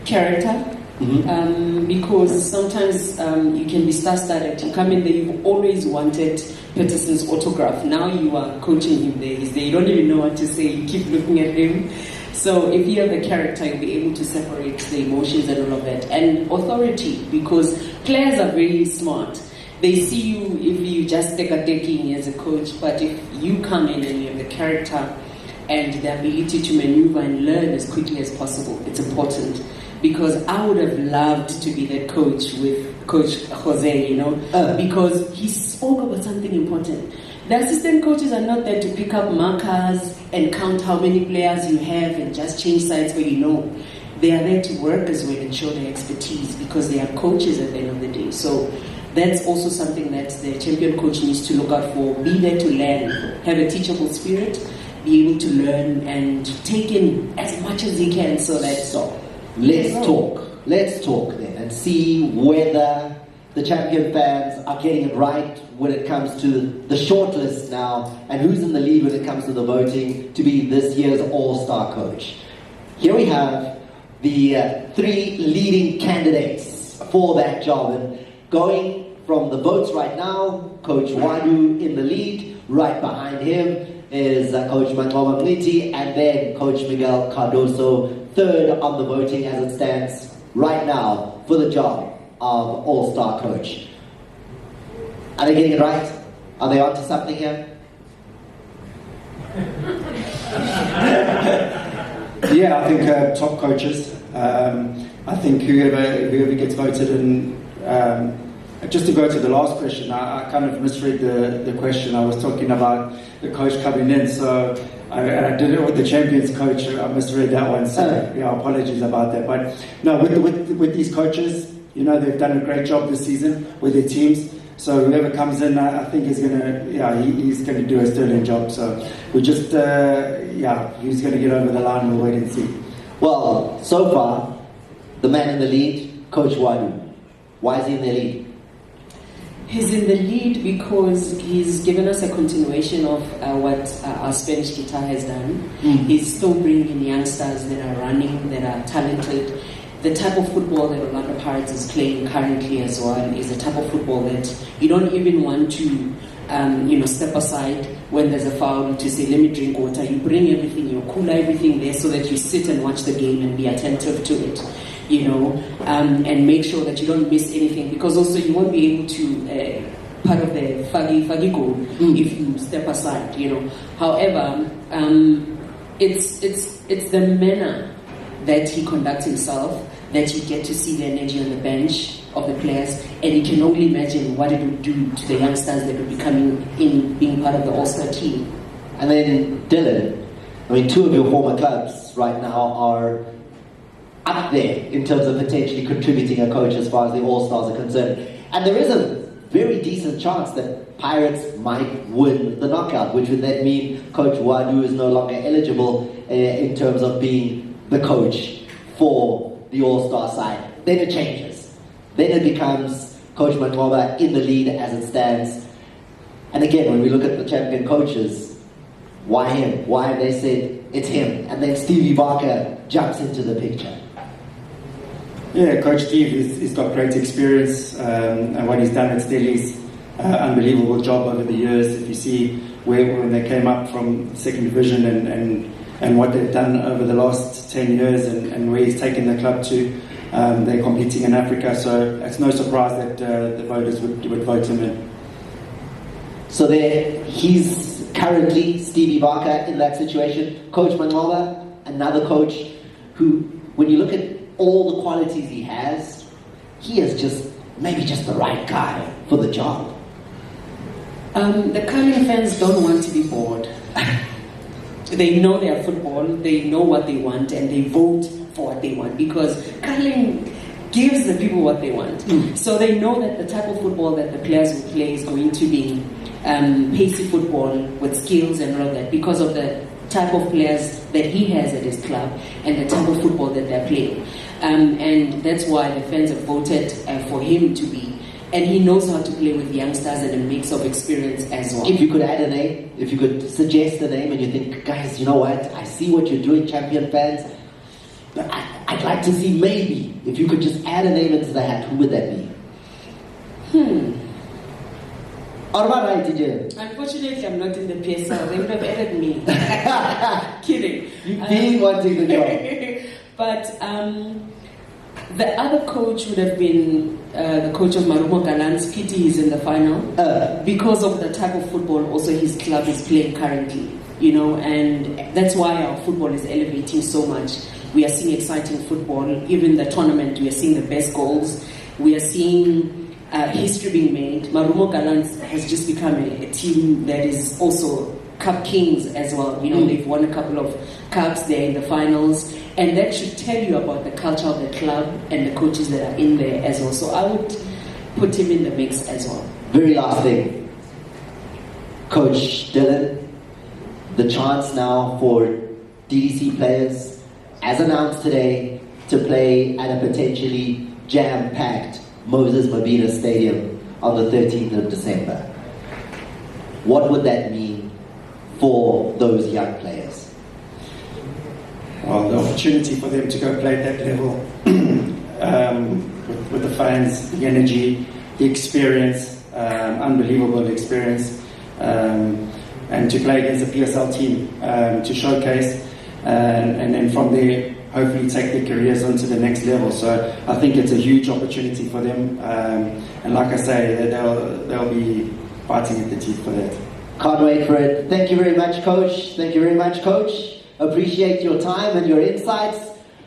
Character. Because sometimes you can be star-studded. You come in there, you've always wanted Peterson's autograph. Now you are coaching him there. He's there. You don't even know what to say. You keep looking at him. So if you have the character, you'll be able to separate the emotions and all of that. And authority, because players are very smart. They see you if you just take a taking as a coach, but if you come in and you have the character and the ability to maneuver and learn as quickly as possible, it's important. Because I would have loved to be that coach with Coach Jose, because he spoke about something important. The assistant coaches are not there to pick up markers and count how many players you have and just change sides where you know. They are there to work as well and show their expertise because they are coaches at the end of the day. So that's also something that the champion coach needs to look out for. Be there to learn, have a teachable spirit, be able to learn and take in as much as he can so that... Let's talk then and see whether the champion fans are getting it right when it comes to the shortlist now and who's in the lead when it comes to the voting to be this year's All-Star coach. Here we have the 3 leading candidates for that job, and going from the votes right now, Coach Wadu in the lead. Right behind him is Coach Mokaba Stadium, and then Coach Miguel Cardoso, third on the voting as it stands right now for the job of All-Star coach. Are they getting it right? Are they onto something here? Yeah, I think top coaches. I think whoever gets voted in. Just to go to the last question, I kind of misread the question. I was talking about the coach coming in, so I did it with the champions coach. I misread that one, so apologies about that. But no, with these coaches, they've done a great job this season with their teams. So whoever comes in, I think he's gonna do a sterling job. So we just who's gonna get over the line? We'll wait and see. Well, so far, the man in the lead, Coach Wadu. Why is he in the lead? He's in the lead because he's given us a continuation of what our Spanish guitar has done. He's still bringing youngsters that are running, that are talented. The type of football that Orlando Pirates is playing currently as well is a type of football that you don't even want to step aside when there's a foul to say, let me drink water. You bring everything, you cool everything there so that you sit and watch the game and be attentive to it. And make sure that you don't miss anything, because also you won't be able to part of the fagi goal if you step aside. However, it's the manner that he conducts himself that you get to see the energy on the bench of the players, and you can only imagine what it would do to the youngsters that will be coming in, being part of the All-Star team. And then Dillon, 2 of your former clubs right now are up there in terms of potentially contributing a coach as far as the All-Stars are concerned. And there is a very decent chance that Pirates might win the knockout, which would then mean Coach Wadu is no longer eligible in terms of being the coach for the All-Star side. Then it changes. Then it becomes Coach Mokaba in the lead as it stands. And again, when we look at the champion coaches, why him? Why have they said it's him? And then Stevie Barker jumps into the picture. Yeah, Coach Steve, he's got great experience, and what he's done at Stelli's, unbelievable job over the years. If you see when they came up from second division and what they've done over the last 10 years and where he's taken the club to, they're competing in Africa, so it's no surprise that the voters would vote him in. So he's currently Stevie Barker in that situation. Coach Mlambo, another coach who, when you look at all the qualities he is maybe just the right guy for the job. The Kerryn fans don't want to be bored. They know their football, they know what they want, and they vote for what they want, because Kerryn gives the people what they want. So they know that the type of football that the players will play is going to be pacey football with skills and all of that, because of the type of players that he has at his club and the type of football that they're playing. And that's why the fans have voted for him to be. And he knows how to play with youngsters and a mix of experience as well. If you could add a name, if you could suggest a name and you think, guys, you know what, I see what you're doing, champion fans, but I'd like to see maybe, if you could just add a name into the hat, who would that be? Unfortunately, I'm not in the PSL. They would have added me. Kidding. You being wanting the job. But the other coach would have been the coach of Marumo Galan's. Pity is in the final because of the type of football also his club is playing currently. You know, and that's why our football is elevating so much. We are seeing exciting football. Even the tournament, we are seeing the best goals. We are seeing history being made. Marumo Gallants has just become a team that is also cup kings as well. You know, they've won a couple of cups, they're in the finals, and that should tell you about the culture of the club and the coaches that are in there as well. So I would put him in the mix as well. Very last thing, Coach Dillon, the chance now for DDC players, as announced today, to play at a potentially jam-packed Moses Mabhida Stadium on the 13th of December. What would that mean for those young players? Well, the opportunity for them to go play at that level with the fans, the energy, the experience, unbelievable experience, and to play against a PSL team, to showcase, and then from there, hopefully take their careers onto the next level. So I think it's a huge opportunity for them, and like I say, they'll be fighting at the teeth for that. Can't wait for it. Thank you very much, Coach. Thank you very much, Coach. Appreciate your time and your insights.